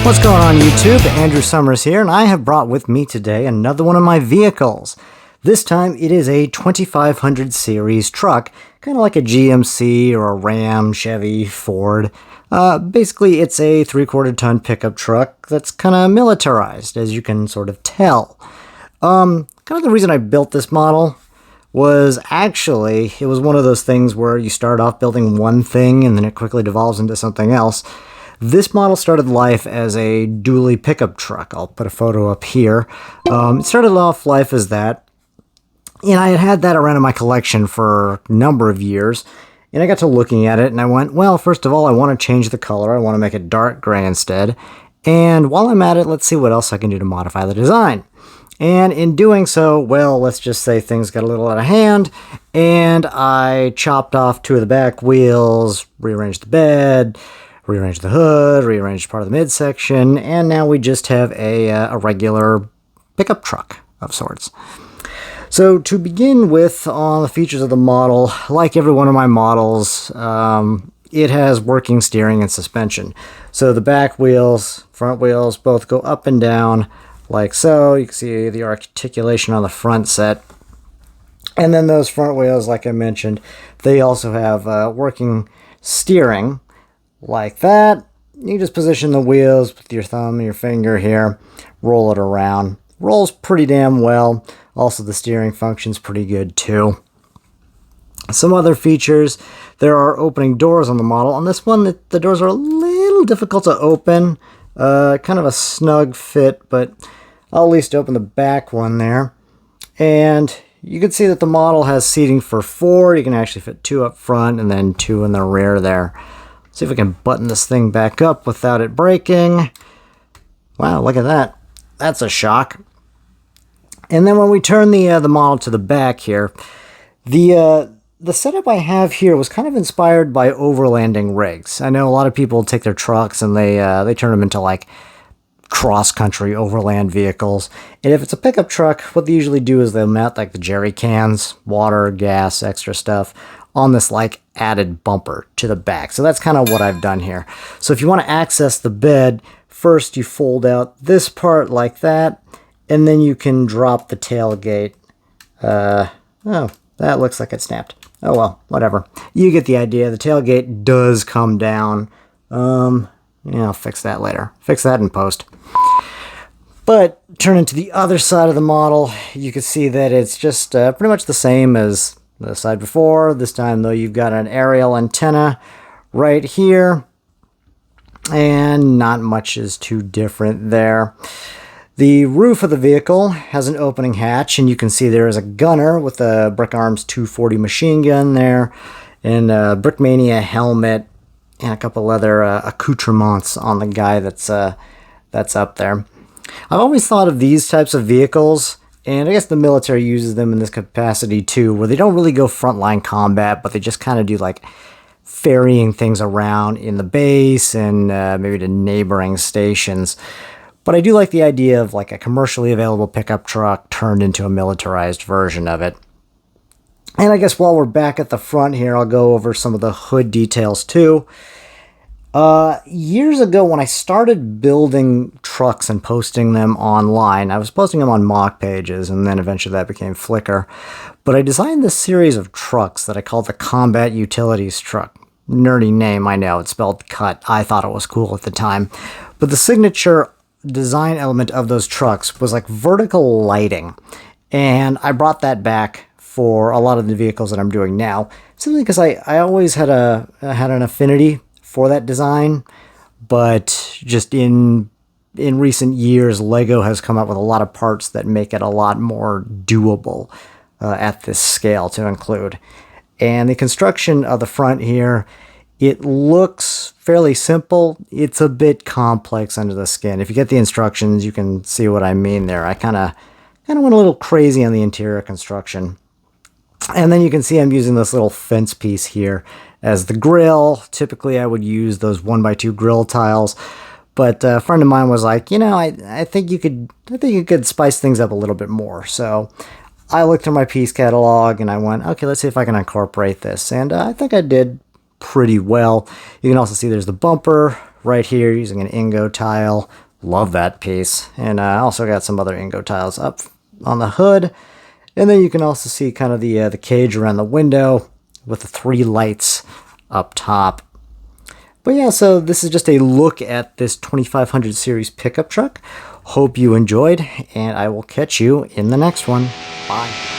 What's going on YouTube? Andrew Summers here, and I have brought with me today another one of my vehicles. This time it is a 2500 series truck, kind of like a GMC or a Ram, Chevy, Ford. Basically it's a 3/4 ton pickup truck that's kind of militarized, as you can sort of tell. Kind of the reason I built this model was actually, it was one of those things where you start off building one thing and then it quickly devolves into something else. This model started life as a dually pickup truck. I'll put a photo up here. It started off life as that, and I had had that around in my collection for a number of years, and I got to looking at it, and I went, well, first of all, I want to change the color. I want to make it dark gray instead, and while I'm at it, let's see what else I can do to modify the design. And in doing so, well, let's just say things got a little out of hand, and I chopped off 2 of the back wheels, rearranged the bed, rearranged the hood, rearranged part of the midsection, and now we just have a regular pickup truck of sorts. So to begin with, on the features of the model, like every one of my models, it has working steering and suspension. So the back wheels, front wheels, both go up and down like so. You can see the articulation on the front set. And then those front wheels, like I mentioned, they also have working steering like that. You just position the wheels with your thumb and your finger here, roll it around. Rolls pretty damn well. Also, the steering function's pretty good too. Some other features, there are opening doors on the model. On this one, the doors are a little difficult to open. Kind of a snug fit, but I'll at least open the back one there. And you can see that the model has seating for 4. You can actually fit 2 up front and then 2 in the rear there. See if we can button this thing back up without it breaking. Wow, look at that. That's a shock. And then when we turn the model to the back here, the setup I have here was kind of inspired by overlanding rigs. I know a lot of people take their trucks and they turn them into like cross-country overland vehicles. And if it's a pickup truck, what they usually do is they'll mount like the jerry cans, water, gas, extra stuff on this like added bumper to the back. So that's kind of what I've done here. So if you want to access the bed, first you fold out this part like that, and then you can drop the tailgate. Oh, that looks like it snapped. Oh well, whatever. You get the idea. The tailgate does come down. Yeah, I'll fix that later. Fix that in post. But turning to the other side of the model, you can see that it's just pretty much the same as the side before. This time though, you've got an aerial antenna right here, and not much is too different there. The roof of the vehicle has an opening hatch, and you can see there is a gunner with a Brick Arms 240 machine gun there, and a Brickmania helmet, and a couple other accoutrements on the guy that's up there. I've always thought of these types of vehicles, and I guess the military uses them in this capacity too, where they don't really go frontline combat, but they just kind of do like ferrying things around in the base and maybe to neighboring stations. But I do like the idea of like a commercially available pickup truck turned into a militarized version of it. And I guess while we're back at the front here, I'll go over some of the hood details too. Years ago, when I started building trucks and posting them online, I was posting them on mock pages, and then eventually that became Flickr. But I designed this series of trucks that I called the Combat Utilities Truck. Nerdy name, I know, it's spelled cut. I thought it was cool at the time. But the signature design element of those trucks was like vertical lighting. And I brought that back for a lot of the vehicles that I'm doing now, simply because I always had an affinity for that design, but just in recent years, Lego has come up with a lot of parts that make it a lot more doable at this scale to include. And the construction of the front here, it looks fairly simple. It's a bit complex under the skin. If you get the instructions, you can see what I mean there. I kind of went a little crazy on the interior construction. And then you can see I'm using this little fence piece here as the grill. Typically I would use those 1x2 grill tiles, but a friend of mine was like, you know, I think you could spice things up a little bit more. So I looked at my piece catalog and I went, okay, let's see if I can incorporate this. And I think I did pretty well. You can also see there's the bumper right here using an Ingo tile. Love that piece. And I also got some other Ingo tiles up on the hood. And then you can also see kind of the cage around the window with the 3 lights up top. But yeah, so this is just a look at this 2500 series pickup truck. Hope you enjoyed, and I will catch you in the next one. Bye.